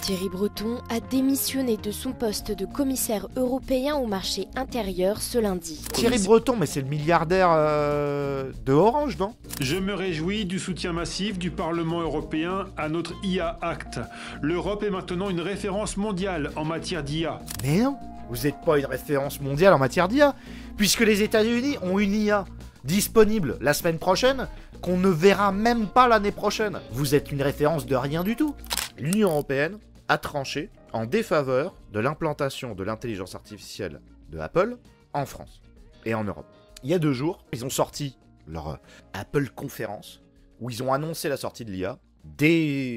Thierry Breton a démissionné de son poste de commissaire européen au marché intérieur ce lundi. Thierry Breton, mais c'est le milliardaire de Orange, non? Je me réjouis du soutien massif du Parlement européen à notre IA Act. L'Europe est maintenant une référence mondiale en matière d'IA. Mais non, vous n'êtes pas une référence mondiale en matière d'IA, puisque les États-Unis ont une IA disponible la semaine prochaine, qu'on ne verra même pas l'année prochaine. Vous êtes une référence de rien du tout. L'Union européenne a tranché en défaveur de l'implantation de l'intelligence artificielle de Apple en France et en Europe. Il y a 2 jours, ils ont sorti leur Apple conférence où ils ont annoncé la sortie de l'IA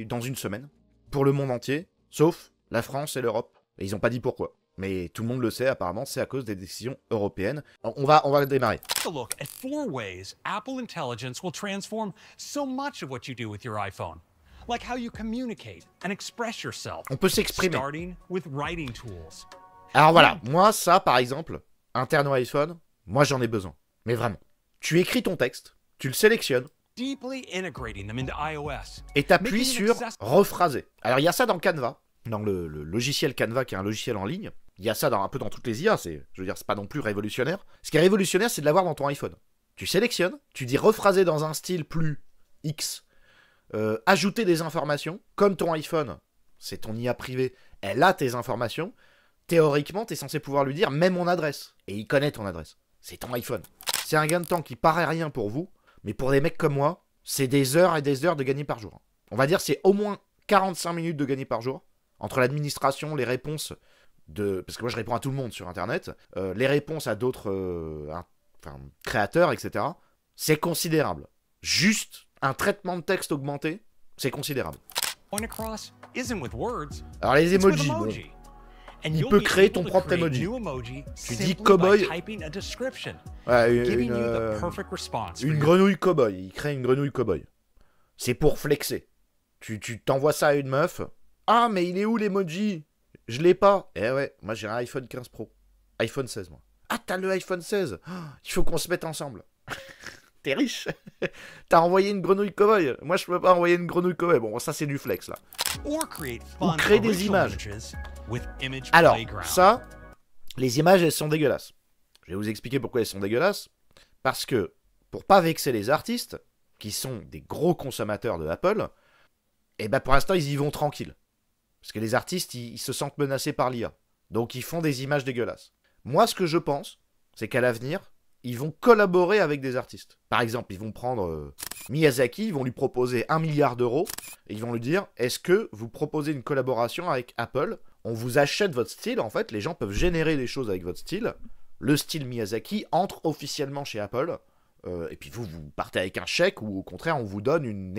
dans une semaine pour le monde entier, sauf la France et l'Europe. Et ils n'ont pas dit pourquoi. Mais tout le monde le sait, apparemment, c'est à cause des décisions européennes. On va démarrer. Take a look at 4 ways Apple Intelligence will transform so much of what you do with your iPhone. Like how you communicate and express yourself. On peut s'exprimer. Starting with writing tools. Alors voilà, moi ça par exemple, interne au iPhone, moi j'en ai besoin. Mais vraiment. Tu écris ton texte, tu le sélectionnes, Deeply integrating them into iOS. et t'appuies sur rephraser. Alors il y a ça dans Canva, dans le logiciel Canva qui est un logiciel en ligne. Il y a ça un peu dans toutes les IA, je veux dire, c'est pas non plus révolutionnaire. Ce qui est révolutionnaire, c'est de l'avoir dans ton iPhone. Tu sélectionnes, tu dis rephraser dans un style plus X, ajouter des informations, comme ton iPhone, c'est ton IA privé, elle a tes informations, théoriquement, t'es censé pouvoir lui dire, mets mon adresse. Et il connaît ton adresse. C'est ton iPhone. C'est un gain de temps qui paraît rien pour vous, mais pour des mecs comme moi, c'est des heures et des heures de gagner par jour. On va dire c'est au moins 45 minutes de gagner par jour, entre l'administration, les réponses, parce que moi je réponds à tout le monde sur Internet, les réponses à d'autres créateurs, etc. C'est considérable. Juste un traitement de texte augmenté, c'est considérable. Point across isn't with words. Alors les It's with emojis, bon, emoji. And il you'll peut be créer able ton to propre create emoji. new emoji Tu dis simply cowboy. by typing a description, ouais, giving you the perfect response for une your grenouille cow-boy, il crée une grenouille cow-boy. C'est pour flexer. Tu t'envoies ça à une meuf. Ah, mais il est où l'emoji? Je l'ai pas. Eh ouais, moi j'ai un iPhone 15 Pro. iPhone 16, moi. Ah, t'as le iPhone 16. Oh, il faut qu'on se mette ensemble. T'es riche. T'as envoyé une grenouille cow-boy. Moi, je peux pas envoyer une grenouille cow-boy. Bon, ça, c'est du flex, là. or create Ou fun créer des original images. images with Image Alors, Playground. ça, les images, elles sont dégueulasses. Je vais vous expliquer pourquoi elles sont dégueulasses. Parce que, pour pas vexer les artistes, qui sont des gros consommateurs de Apple, et ben pour l'instant, ils y vont tranquilles. Parce que les artistes, ils se sentent menacés par l'IA. Donc, ils font des images dégueulasses. Moi, ce que je pense, c'est qu'à l'avenir, ils vont collaborer avec des artistes. Par exemple, ils vont prendre Miyazaki, ils vont lui proposer 1 milliard d'euros, et ils vont lui dire, est-ce que vous proposez une collaboration avec Apple? On vous achète votre style, en fait, les gens peuvent générer des choses avec votre style. Le style Miyazaki entre officiellement chez Apple, et puis vous partez avec un chèque, ou au contraire, on vous donne une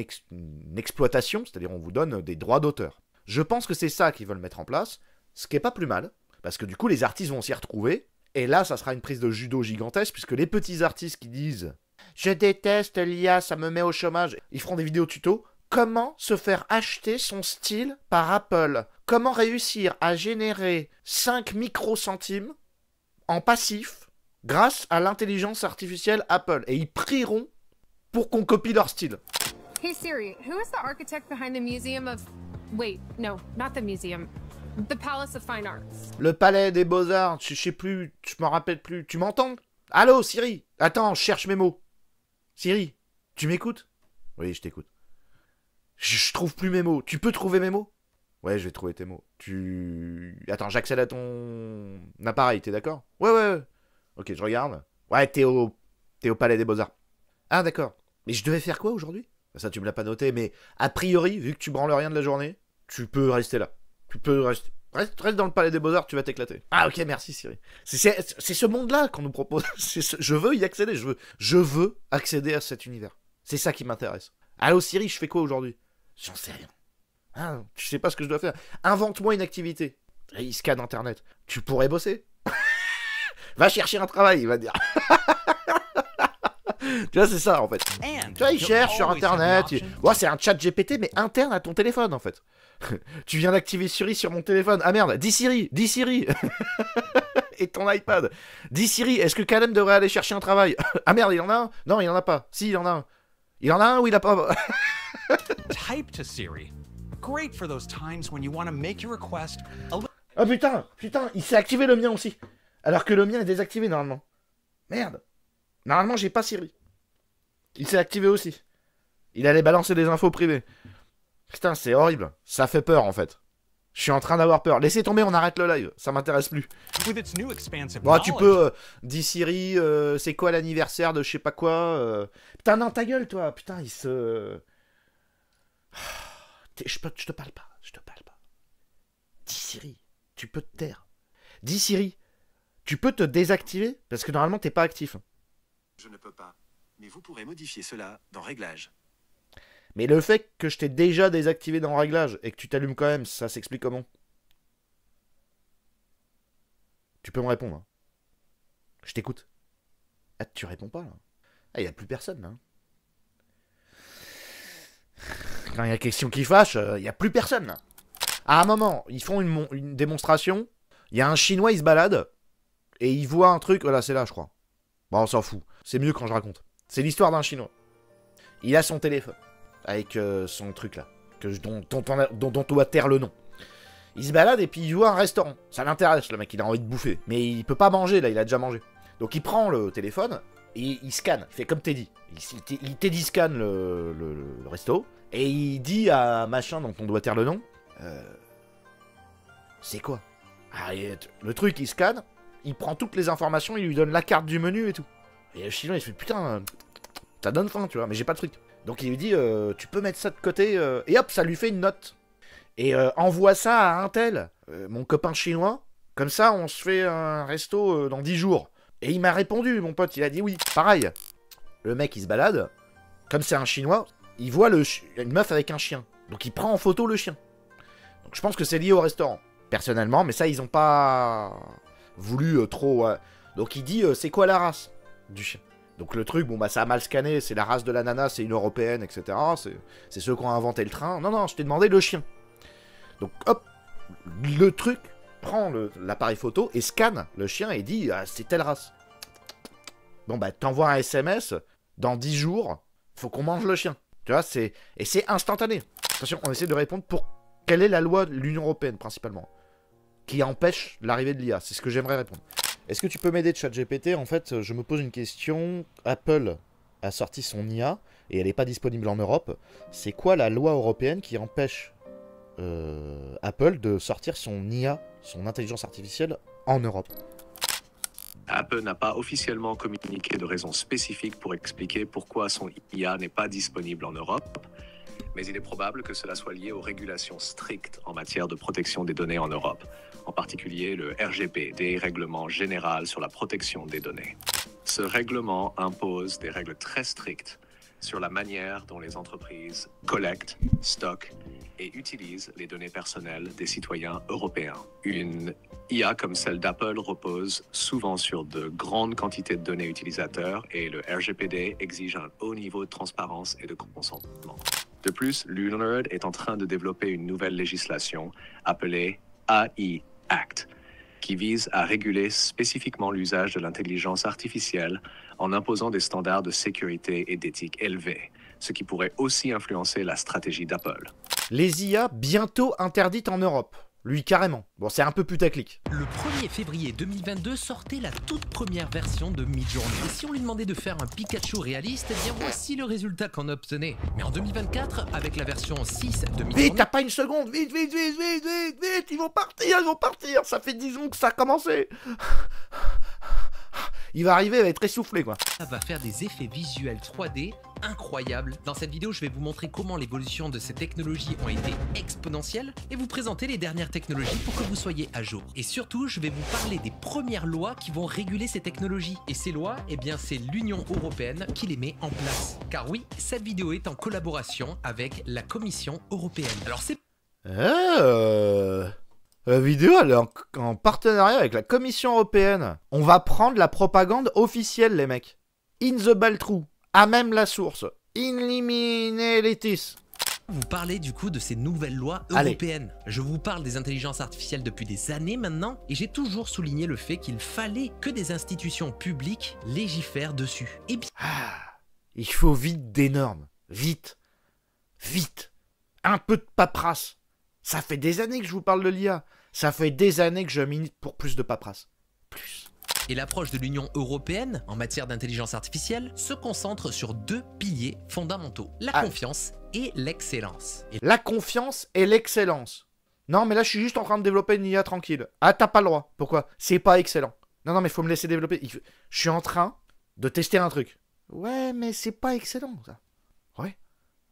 exploitation, c'est-à-dire on vous donne des droits d'auteur. Je pense que c'est ça qu'ils veulent mettre en place, ce qui est pas plus mal, parce que du coup, les artistes vont s'y retrouver, et là, ça sera une prise de judo gigantesque, puisque les petits artistes qui disent « Je déteste l'IA, ça me met au chômage », ils feront des vidéos tuto. Comment se faire acheter son style par Apple? Comment réussir à générer 5 microcentimes en passif grâce à l'intelligence artificielle Apple? Et ils prieront pour qu'on copie leur style. Hey Siri, who is the architect behind the Museum of... Wait, no, not the museum. The Palace of Fine Arts. Le palais des beaux-arts, je sais plus, je m'en rappelle plus. Tu m'entends? Allô, Siri? Attends, je cherche mes mots. Siri, tu m'écoutes? Oui, je t'écoute. Je trouve plus mes mots. Tu peux trouver mes mots? Ouais, je vais trouver tes mots. Attends, j'accède à ton appareil, t'es d'accord? Ouais. Ok, je regarde. Ouais, t'es au palais des beaux-arts. Ah, d'accord. Mais je devais faire quoi aujourd'hui? Ça, tu me l'as pas noté, mais a priori, vu que tu branles rien de la journée, tu peux rester là. Tu peux rester. Reste dans le palais des beaux-arts, tu vas t'éclater. Ah, ok, merci Siri. C'est ce monde-là qu'on nous propose. Je veux y accéder. Je veux accéder à cet univers. C'est ça qui m'intéresse. Allô Siri, je fais quoi aujourd'hui? J'en sais rien. Ah, tu sais pas ce que je dois faire. Invente-moi une activité. Et il scanne Internet. Tu pourrais bosser. Va chercher un travail, il va dire. Tu vois, c'est ça en fait. Tu vois, il cherche sur Internet. Ouais, c'est un chat GPT, mais interne à ton téléphone en fait. Tu viens d'activer Siri sur mon téléphone. Ah merde, dis Siri. Et ton iPad. Dis Siri, est-ce que Calem devrait aller chercher un travail? Ah merde, il en a un? Non, il en a pas. Si, il en a un. Il en a un ou il a pas? Type to Siri, Great for those times when you want to make your request a little. Oh putain, il s'est activé le mien aussi. Alors que le mien est désactivé normalement. Merde. Normalement, j'ai pas Siri. Il s'est activé aussi. Il allait balancer des infos privées. Putain, c'est horrible. Ça fait peur en fait. Je suis en train d'avoir peur. Laissez tomber, on arrête le live. Ça m'intéresse plus. With its new expansive Bon, tu knowledge. peux... dis Siri, c'est quoi l'anniversaire de je sais pas quoi Putain, non, ta gueule, toi. Putain, il se... Je te parle pas. Je te parle pas. Dis Siri, tu peux te taire. Dis Siri, tu peux te désactiver parce que normalement, t'es pas actif. Je ne peux pas. Mais vous pourrez modifier cela dans Réglages. Mais le fait que je t'ai déjà désactivé dans Réglages et que tu t'allumes quand même, ça s'explique comment? Tu peux me répondre. Hein. Je t'écoute. Ah, tu réponds pas là. Ah, y a plus personne là. Quand il y a question qui fâche, y a plus personne là. À un moment, ils font une démonstration. Il y a un Chinois, il se balade et il voit un truc. Voilà, c'est là, je crois. Bon, on s'en fout. C'est mieux quand je raconte. C'est l'histoire d'un Chinois. Il a son téléphone. Avec son truc là, dont on doit taire le nom. Il se balade et puis il voit un restaurant. Ça l'intéresse, le mec, il a envie de bouffer. Mais il peut pas manger là, il a déjà mangé. Donc il prend le téléphone et il scanne. Il fait comme Teddy. Il Teddy scanne le resto. Et il dit à machin dont on doit taire le nom. C'est quoi? Le truc, il scanne. Il prend toutes les informations, il lui donne la carte du menu et tout. Et le Chinois il se fait putain, ça donne faim, tu vois, mais j'ai pas de truc. Donc il lui dit, tu peux mettre ça de côté, et hop, ça lui fait une note. Et envoie ça à un tel, mon copain chinois, comme ça on se fait un resto dans 10 jours. Et il m'a répondu, mon pote, il a dit oui. Pareil, le mec il se balade, comme c'est un chinois, il voit une meuf avec un chien. Donc il prend en photo le chien. Donc je pense que c'est lié au restaurant, personnellement, mais ça ils ont pas voulu trop... Donc il dit, c'est quoi la race du chien? Donc le truc, bon bah ça a mal scanné, c'est la race de l'ananas, c'est une européenne, etc. C'est ceux qui ont inventé le train. Non, je t'ai demandé le chien. Donc hop, le truc prend l'appareil photo et scanne le chien et dit, ah, c'est telle race. Bon bah t'envoies un SMS, dans 10 jours, faut qu'on mange le chien. Tu vois, et c'est instantané. Attention, on essaie de répondre pour quelle est la loi de l'Union Européenne, principalement, qui empêche l'arrivée de l'IA. C'est ce que j'aimerais répondre. Est-ce que tu peux m'aider, ChatGPT? En fait, je me pose une question. Apple a sorti son IA et elle n'est pas disponible en Europe. C'est quoi la loi européenne qui empêche Apple de sortir son IA, son intelligence artificielle, en Europe? Apple n'a pas officiellement communiqué de raison spécifique pour expliquer pourquoi son IA n'est pas disponible en Europe, mais il est probable que cela soit lié aux régulations strictes en matière de protection des données en Europe, en particulier le RGPD, Règlement général sur la protection des données. Ce règlement impose des règles très strictes sur la manière dont les entreprises collectent, stockent et utilisent les données personnelles des citoyens européens. Une IA comme celle d'Apple repose souvent sur de grandes quantités de données utilisateurs et le RGPD exige un haut niveau de transparence et de consentement. De plus, Lunar est en train de développer une nouvelle législation appelée AI Act, qui vise à réguler spécifiquement l'usage de l'intelligence artificielle en imposant des standards de sécurité et d'éthique élevés, ce qui pourrait aussi influencer la stratégie d'Apple. Les IA bientôt interdites en Europe. Lui, carrément. Bon, c'est un peu putaclic. Le 1er février 2022 sortait la toute première version de Midjourney. Et si on lui demandait de faire un Pikachu réaliste, eh bien voici le résultat qu'on obtenait. Mais en 2024, avec la version 6 de Midjourney... Vite, t'as pas une seconde. Vite, ils vont partir. Ça fait 10 ans que ça a commencé. Il va arriver, il va être essoufflé, quoi. Ça va faire des effets visuels 3D incroyables. Dans cette vidéo, je vais vous montrer comment l'évolution de ces technologies ont été exponentielles et vous présenter les dernières technologies pour que vous soyez à jour. Et surtout, je vais vous parler des premières lois qui vont réguler ces technologies. Et ces lois, eh bien, c'est l'Union européenne qui les met en place. Car oui, cette vidéo est en collaboration avec la Commission européenne. Alors c'est... La vidéo, elle est en partenariat avec la Commission européenne. On va prendre la propagande officielle, les mecs. In the Baltrou. À même la source. In limine litis. Vous parlez du coup de ces nouvelles lois européennes. Je vous parle des intelligences artificielles depuis des années maintenant et j'ai toujours souligné le fait qu'il fallait que des institutions publiques légifèrent dessus. Et bien... il faut vite des normes. Vite. Un peu de paperasse. Ça fait des années que je vous parle de l'IA. Ça fait des années que je milite pour plus de paperasse. Plus. Et l'approche de l'Union européenne en matière d'intelligence artificielle se concentre sur 2 piliers fondamentaux, la confiance et l'excellence. La confiance et l'excellence. Non, mais là, je suis juste en train de développer une IA tranquille. Ah, t'as pas le droit. Pourquoi? C'est pas excellent. Non, mais faut me laisser développer. Je suis en train de tester un truc. Ouais, mais c'est pas excellent, ça. Ouais.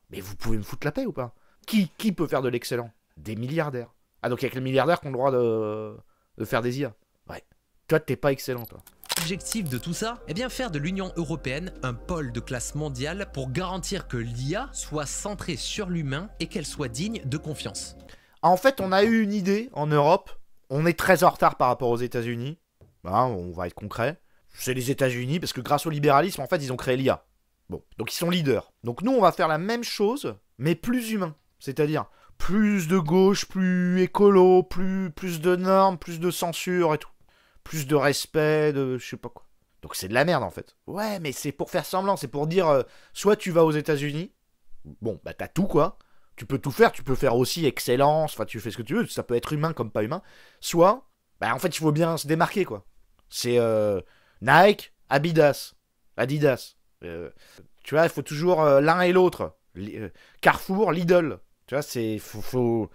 Mais vous pouvez me foutre la paix ou pas? Qui peut faire de l'excellent? Des milliardaires. Ah, donc il y a que les milliardaires qui ont le droit de faire des IA. Ouais. Toi, t'es pas excellent, toi. L'objectif de tout ça, eh bien faire de l'Union européenne un pôle de classe mondiale pour garantir que l'IA soit centrée sur l'humain et qu'elle soit digne de confiance. En fait, on a eu une idée en Europe. On est très en retard par rapport aux États-Unis. On va être concret. C'est les États-Unis parce que grâce au libéralisme, en fait, ils ont créé l'IA. Bon, donc ils sont leaders. Donc nous, on va faire la même chose, mais plus humain. C'est-à-dire plus de gauche, plus écolo, plus de normes, plus de censure et tout. Plus de respect, de je sais pas quoi. Donc c'est de la merde en fait. Ouais, mais c'est pour faire semblant, c'est pour dire soit tu vas aux États-Unis, bon, bah t'as tout quoi. Tu peux tout faire, tu peux faire aussi excellence, enfin tu fais ce que tu veux, ça peut être humain comme pas humain. Soit, bah en fait il faut bien se démarquer quoi. C'est Nike, Adidas. Tu vois, il faut toujours l'un et l'autre. Carrefour, Lidl. Tu vois, c'est faut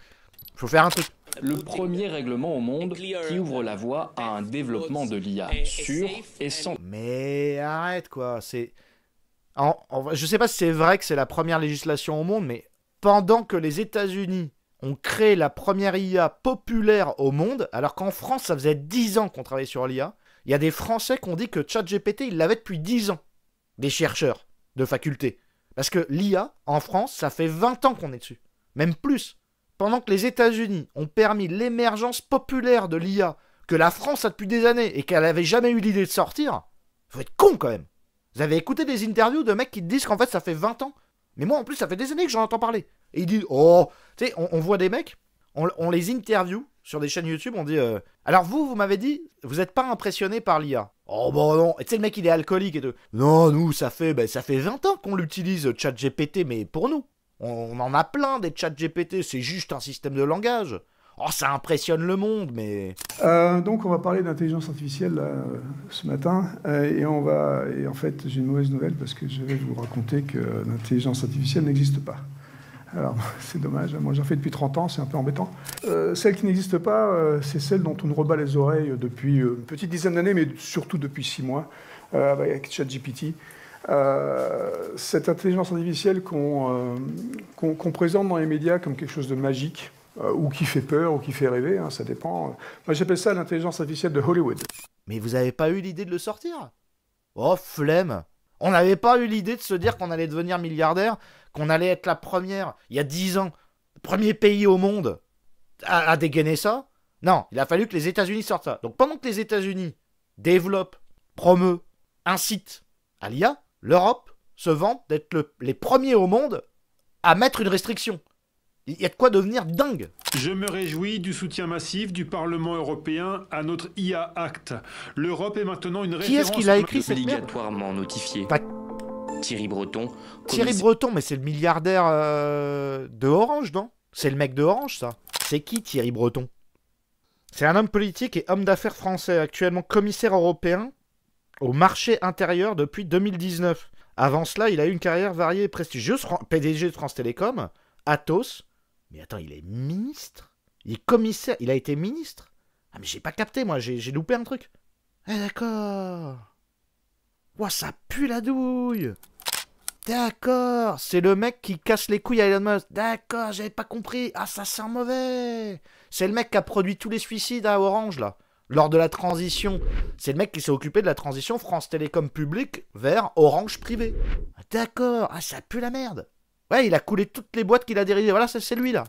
faire un truc. Le premier règlement au monde qui ouvre la voie à un développement de l'IA sûr et sans... Mais arrête quoi, c'est... je sais pas si c'est vrai que c'est la première législation au monde, mais pendant que les États-Unis ont créé la première IA populaire au monde, alors qu'en France ça faisait 10 ans qu'on travaillait sur l'IA, il y a des Français qui ont dit que ChatGPT ils l'avaient depuis 10 ans, des chercheurs de faculté. Parce que l'IA, en France, ça fait 20 ans qu'on est dessus, même plus. Pendant que les États-Unis ont permis l'émergence populaire de l'IA, que la France a depuis des années et qu'elle n'avait jamais eu l'idée de sortir, faut être con quand même. Vous avez écouté des interviews de mecs qui te disent qu'en fait ça fait 20 ans. Mais moi en plus ça fait des années que j'en entends parler. Et ils disent, oh, tu sais, on voit des mecs, on les interview sur des chaînes YouTube, on dit, alors vous m'avez dit, vous n'êtes pas impressionné par l'IA. Oh bon non, et tu sais le mec il est alcoolique et tout. Non, nous ça fait 20 ans qu'on l'utilise ChatGPT, mais pour nous. On en a plein des chats GPT, c'est juste un système de langage. Oh, ça impressionne le monde, mais... Donc on va parler d'intelligence artificielle ce matin, et en fait j'ai une mauvaise nouvelle parce que je vais vous raconter que l'intelligence artificielle n'existe pas. Alors c'est dommage, moi j'en fais depuis 30 ans, c'est un peu embêtant. Celle qui n'existe pas, c'est celle dont on nous rebat les oreilles depuis une petite dizaine d'années, mais surtout depuis 6 mois, avec ChatGPT. Cette intelligence artificielle qu'on présente dans les médias comme quelque chose de magique, ou qui fait peur, ou qui fait rêver, hein, ça dépend. Moi j'appelle ça l'intelligence artificielle de Hollywood. Mais vous avez pas eu l'idée de le sortir? Oh, flemme. On n'avait pas eu l'idée de se dire qu'on allait devenir milliardaire, qu'on allait être la première, il y a 10 ans, le premier pays au monde à dégainer ça. Non, il a fallu que les États-Unis sortent ça. Donc pendant que les États-Unis développent, promeuvent, incitent à l'IA, l'Europe se vante d'être les premiers au monde à mettre une restriction. Il y a de quoi devenir dingue. Je me réjouis du soutien massif du Parlement européen à notre IA Act. L'Europe est maintenant une référence... Qui est-ce qui l'a écrit cette merde? Obligatoirement notifié. Thierry Breton. Thierry Breton, mais c'est le milliardaire de Orange, non? C'est le mec de Orange, ça. C'est qui Thierry Breton? C'est un homme politique et homme d'affaires français, actuellement commissaire européen au marché intérieur depuis 2019. Avant cela, il a eu une carrière variée et prestigieuse, PDG de France Télécom, Atos. Mais attends, il est ministre? Il est commissaire? Il a été ministre? Ah mais j'ai pas capté, moi, j'ai loupé un truc. Ah d'accord. Ouah, ça pue la douille. D'accord, c'est le mec qui casse les couilles à Elon Musk. D'accord, j'avais pas compris. Ah, ça sent mauvais. C'est le mec qui a produit tous les suicides à Orange, là. Lors de la transition, c'est le mec qui s'est occupé de la transition France Télécom public vers Orange privé. D'accord, ah ça pue la merde. Ouais, il a coulé toutes les boîtes qu'il a dirigées. Voilà, c'est lui là.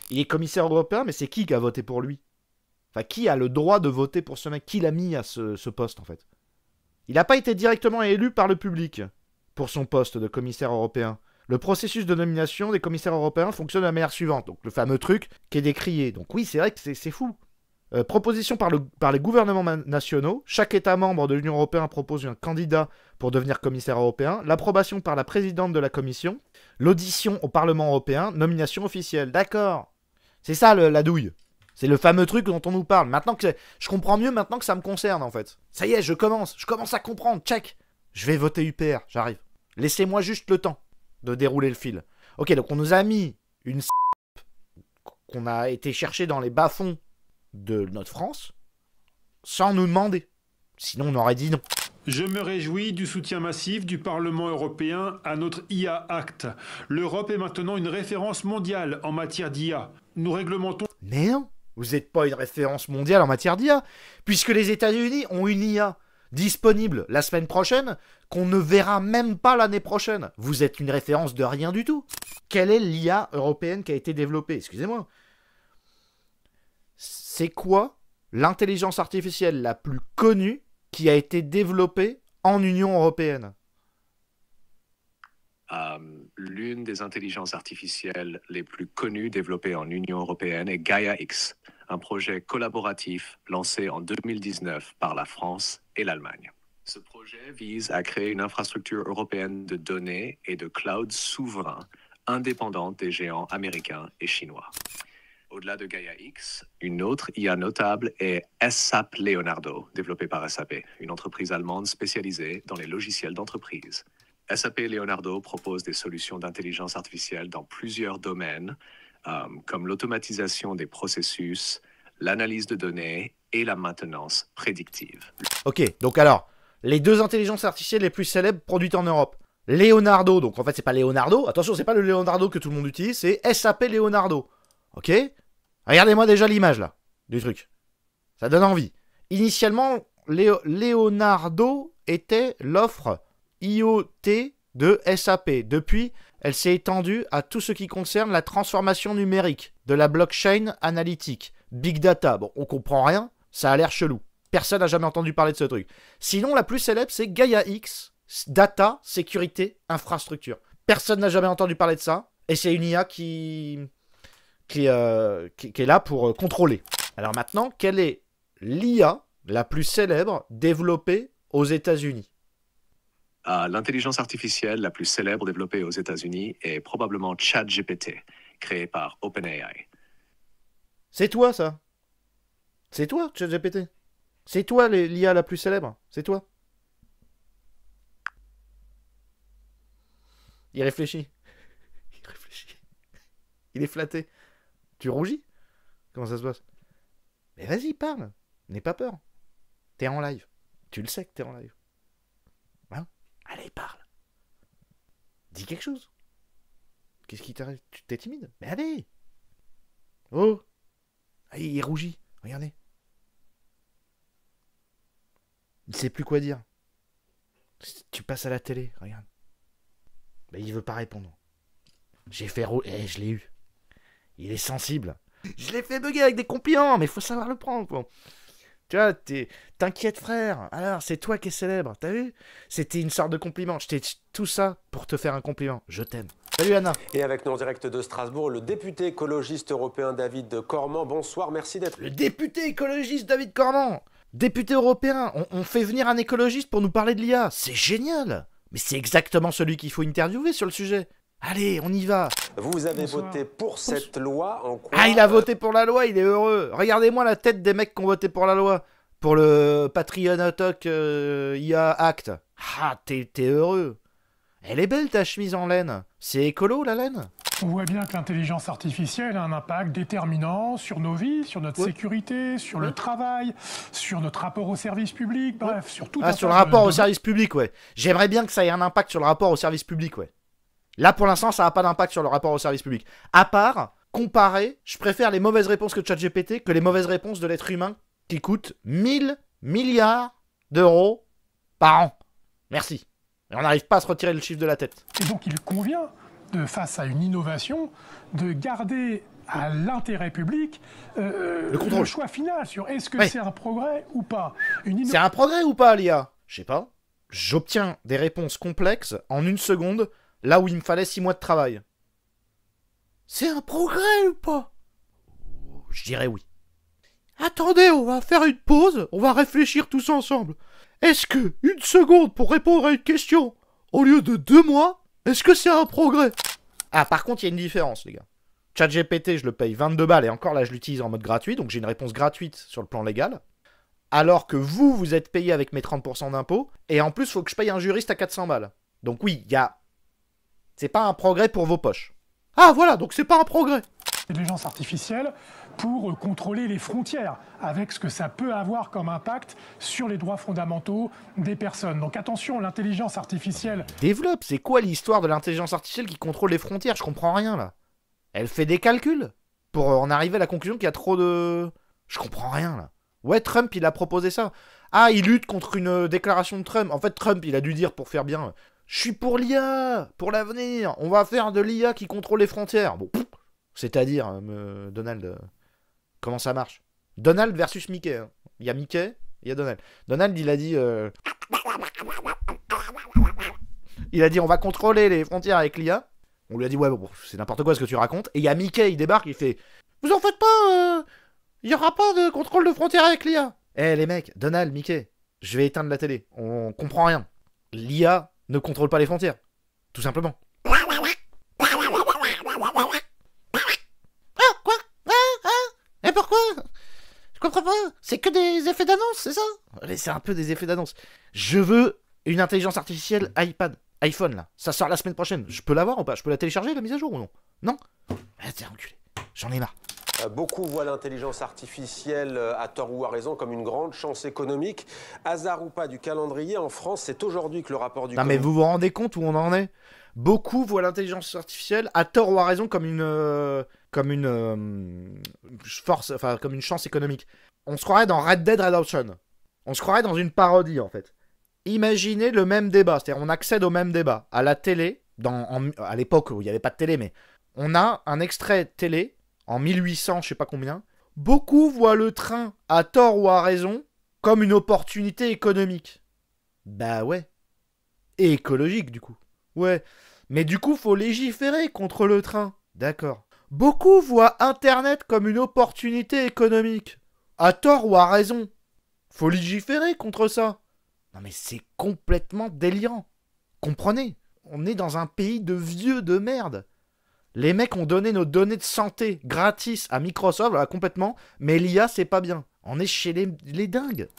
Il est commissaire européen, mais c'est qui a voté pour lui? Enfin, qui a le droit de voter pour ce mec? Qui l'a mis à ce poste en fait? Il n'a pas été directement élu par le public pour son poste de commissaire européen. Le processus de nomination des commissaires européens fonctionne de la manière suivante. Donc le fameux truc qui est décrié. Donc oui, c'est vrai que c'est fou. Proposition par les gouvernements nationaux. Chaque État membre de l'Union européenne propose un candidat pour devenir commissaire européen. L'approbation par la présidente de la Commission. L'audition au Parlement européen. Nomination officielle. D'accord. C'est ça la douille. C'est le fameux truc dont on nous parle. Maintenant que je comprends mieux maintenant que ça me concerne en fait. Ça y est, je commence à comprendre. Check. Je vais voter UPR, j'arrive. Laissez-moi juste le temps de dérouler le fil. Ok, donc on nous a mis une qu'on a été chercher dans les bas-fonds de notre France sans nous demander. Sinon on aurait dit non. Je me réjouis du soutien massif du Parlement européen à notre IA Act. L'Europe est maintenant une référence mondiale en matière d'IA. Nous réglementons... Mais non, vous n'êtes pas une référence mondiale en matière d'IA, puisque les États-Unis ont une IA disponible la semaine prochaine qu'on ne verra même pas l'année prochaine. Vous êtes une référence de rien du tout. Quelle est l'IA européenne qui a été développée? Excusez-moi. C'est quoi l'intelligence artificielle la plus connue qui a été développée en Union européenne? L'une des intelligences artificielles les plus connues développées en Union européenne est Gaia-X, un projet collaboratif lancé en 2019 par la France et l'Allemagne. Ce projet vise à créer une infrastructure européenne de données et de cloud souverain, indépendante des géants américains et chinois. Au-delà de Gaia-X, une autre IA notable est SAP Leonardo, développée par SAP, une entreprise allemande spécialisée dans les logiciels d'entreprise. SAP Leonardo propose des solutions d'intelligence artificielle dans plusieurs domaines, comme l'automatisation des processus, l'analyse de données et la maintenance prédictive. Ok, donc alors, les deux intelligences artificielles les plus célèbres produites en Europe. Leonardo, donc en fait c'est pas Leonardo, attention c'est pas le Leonardo que tout le monde utilise, c'est SAP Leonardo. Ok? Regardez-moi déjà l'image là, du truc. Ça donne envie. Initialement, Leonardo était l'offre IoT de SAP. Depuis, elle s'est étendue à tout ce qui concerne la transformation numérique, de la blockchain analytique, big data. Bon, on comprend rien, ça a l'air chelou. Personne n'a jamais entendu parler de ce truc. Sinon, la plus célèbre, c'est Gaia-X, data, sécurité, infrastructure. Personne n'a jamais entendu parler de ça, et c'est une IA qui est là pour contrôler. Alors maintenant, quelle est l'IA la plus célèbre développée aux États-Unis? L'intelligence artificielle la plus célèbre développée aux États-Unis est probablement ChatGPT, créé par OpenAI. C'est toi, ça? C'est toi, ChatGPT? C'est toi l'IA la plus célèbre? C'est toi? Il réfléchit. Il réfléchit. Il est flatté. Tu rougis? Comment ça se passe? Mais vas-y, parle. N'aie pas peur. T'es en live. Tu le sais que t'es en live. Hein? Allez, parle. Dis quelque chose. Qu'est-ce qui t'arrive? Tu t'es timide? Mais allez! Oh! Ah, il rougit. Regardez. Il sait plus quoi dire. Tu passes à la télé, regarde. Mais il veut pas répondre. J'ai fait je l'ai eu. Il est sensible. Je l'ai fait bugger avec des compliments, mais il faut savoir le prendre. Bon. Tu vois, t'inquiète frère. Alors, c'est toi qui es célèbre. T'as vu? C'était une sorte de compliment. Je t'ai tout ça pour te faire un compliment. Je t'aime. Salut Anna. Et avec nous en direct de Strasbourg, le député écologiste européen David Corman. Bonsoir, merci d'être... Le député écologiste David Corman. Député européen. On fait venir un écologiste pour nous parler de l'IA. C'est génial. Mais c'est exactement celui qu'il faut interviewer sur le sujet. Allez, on y va. Vous avez voté pour cette loi en quoi... Ah, il a voté pour la loi, il est heureux. Regardez-moi la tête des mecs qui ont voté pour la loi. Pour le Patriot Talk IA Act. Ah, t'es heureux. Elle est belle ta chemise en laine. C'est écolo la laine? On voit bien que l'intelligence artificielle a un impact déterminant sur nos vies, sur notre sécurité, sur le travail, sur notre rapport au service public, bref, sur tout un sur le rapport au service public, ouais. J'aimerais bien que ça ait un impact sur le rapport au service public, ouais. Là, pour l'instant, ça n'a pas d'impact sur le rapport au service public. À part, comparé, je préfère les mauvaises réponses que ChatGPT que les mauvaises réponses de l'être humain qui coûtent 1000 milliards d'euros par an. Merci. Et on n'arrive pas à se retirer le chiffre de la tête. Et donc, il convient, face à une innovation, de garder à l'intérêt public le choix final sur est-ce que c'est un progrès ou pas. C'est un progrès ou pas, l'IA? Je sais pas. J'obtiens des réponses complexes en 1 seconde, là où il me fallait 6 mois de travail. C'est un progrès ou pas? Je dirais oui. Attendez, on va faire une pause, on va réfléchir tous ensemble. Est-ce que 1 seconde pour répondre à une question, au lieu de 2 mois, est-ce que c'est un progrès? Ah, par contre, il y a une différence, les gars. ChatGPT, je le paye 22 balles et encore là, je l'utilise en mode gratuit. Donc j'ai une réponse gratuite sur le plan légal. Alors que vous êtes payé avec mes 30% d'impôts. Et en plus, il faut que je paye un juriste à 400 balles. Donc oui, il y a... C'est pas un progrès pour vos poches. Ah voilà, donc c'est pas un progrès. L'intelligence artificielle pour contrôler les frontières, avec ce que ça peut avoir comme impact sur les droits fondamentaux des personnes. Donc attention, l'intelligence artificielle... Développe, c'est quoi l'histoire de l'intelligence artificielle qui contrôle les frontières? Je comprends rien là. Elle fait des calculs pour en arriver à la conclusion qu'il y a trop de... Je comprends rien là. Ouais, Trump, il a proposé ça. Ah, il lutte contre une déclaration de Trump. En fait, Trump, il a dû dire pour faire bien... Je suis pour l'IA, pour l'avenir. On va faire de l'IA qui contrôle les frontières. Bon, c'est-à-dire, Donald... Comment ça marche? Donald versus Mickey. Hein. Il y a Mickey, il y a Donald. Donald, il a dit... Il a dit, on va contrôler les frontières avec l'IA. On lui a dit, ouais, bon, c'est n'importe quoi ce que tu racontes. Et il y a Mickey, il débarque, il fait... Vous en faites pas, il y aura pas de contrôle de frontières avec l'IA. Eh, les mecs, Donald, Mickey, je vais éteindre la télé. On comprend rien. L'IA ne contrôle pas les frontières. Tout simplement. Et pourquoi? Je comprends pas. C'est que des effets d'annonce, c'est ça? Allez, c'est un peu des effets d'annonce. Je veux une intelligence artificielle iPhone, là. Ça sort la semaine prochaine. Je peux l'avoir ou pas? Je peux la télécharger, la mise à jour ou non? Non? Ah, t'es enculé. J'en ai marre. Beaucoup voient l'intelligence artificielle, à tort ou à raison, comme une grande chance économique. Hasard ou pas du calendrier, en France, c'est aujourd'hui que le rapport du... Non, mais vous vous rendez compte où on en est? Beaucoup voient l'intelligence artificielle, à tort ou à raison, comme une force, enfin comme une chance économique. On se croirait dans Red Dead Redemption. On se croirait dans une parodie, en fait. Imaginez le même débat, c'est-à-dire on accède au même débat. À la télé, à l'époque où il n'y avait pas de télé, mais on a un extrait télé, en 1800, je sais pas combien. Beaucoup voient le train, à tort ou à raison, comme une opportunité économique. Bah ouais. Et écologique, du coup. Ouais. Mais du coup, faut légiférer contre le train. D'accord. Beaucoup voient Internet comme une opportunité économique. À tort ou à raison. Faut légiférer contre ça. Non mais c'est complètement délirant. Comprenez? On est dans un pays de vieux de merde. Les mecs ont donné nos données de santé gratis à Microsoft, là, complètement. Mais l'IA, c'est pas bien. On est chez les dingues.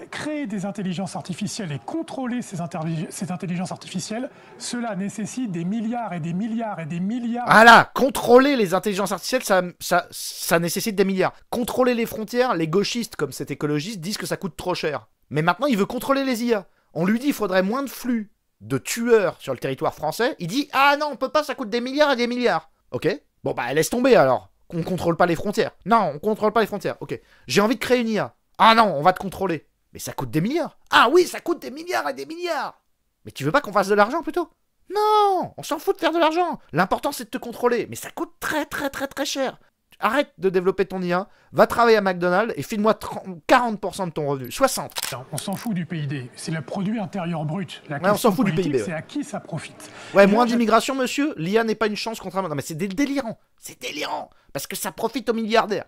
Créer des intelligences artificielles et contrôler ces intelligences artificielles, cela nécessite des milliards et des milliards et des milliards... Ah là, contrôler les intelligences artificielles, ça nécessite des milliards. Contrôler les frontières, les gauchistes comme cet écologiste disent que ça coûte trop cher. Mais maintenant, il veut contrôler les IA. On lui dit qu'il faudrait moins de flux de tueurs sur le territoire français. Il dit, ah non, on peut pas, ça coûte des milliards et des milliards. Ok, bon bah laisse tomber alors. On contrôle pas les frontières. Non, on contrôle pas les frontières. Ok, j'ai envie de créer une IA. Ah non, on va te contrôler. Mais ça coûte des milliards. Ah oui, ça coûte des milliards et des milliards. Mais tu veux pas qu'on fasse de l'argent plutôt? Non, on s'en fout de faire de l'argent. L'important c'est de te contrôler. Mais ça coûte très cher. Arrête de développer ton IA, va travailler à McDonald's et file-moi 40% de ton revenu. 60. On s'en fout du PIB, c'est le produit intérieur brut. La ouais, on s'en fout du PIB. C'est à qui ça profite. Ouais, moins d'immigration, monsieur. L'IA n'est pas une chance contrairement... Non mais c'est délirant. C'est délirant. Parce que ça profite aux milliardaires.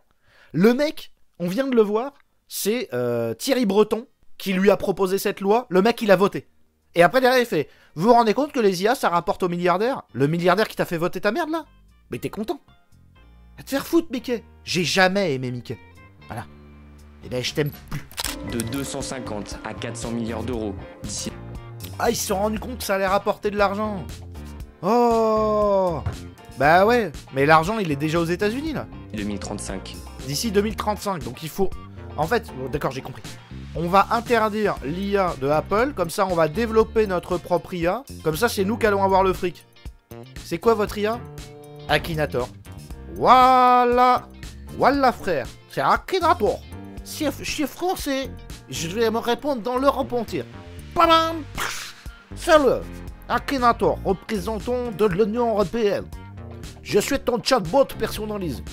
Le mec, on vient de le voir, c'est Thierry Breton qui lui a proposé cette loi. Le mec, il a voté. Et après, derrière, il fait, vous vous rendez compte que les IA, ça rapporte aux milliardaires? Le milliardaire qui t'a fait voter ta merde, là? Mais t'es content. À te faire foutre, Mickey. J'ai jamais aimé Mickey. Voilà. Et ben, je t'aime plus. De 250 à 400 milliards d'euros d'ici. Ah, ils se sont rendus compte que ça allait rapporter de l'argent. Oh. Bah ouais. Mais l'argent, il est déjà aux États-Unis là. 2035. D'ici 2035. Donc il faut... En fait, bon, d'accord, j'ai compris. On va interdire l'IA de Apple. Comme ça, on va développer notre propre IA. Comme ça, c'est nous qui allons avoir le fric. C'est quoi votre IA? Akinator. Voilà. Voilà, frère. C'est Akinator. Si je suis français, je vais me répondre dans le repentir. Padam. Salut. Akinator, représentant de l'Union Européenne. Je suis ton chatbot personnalisé.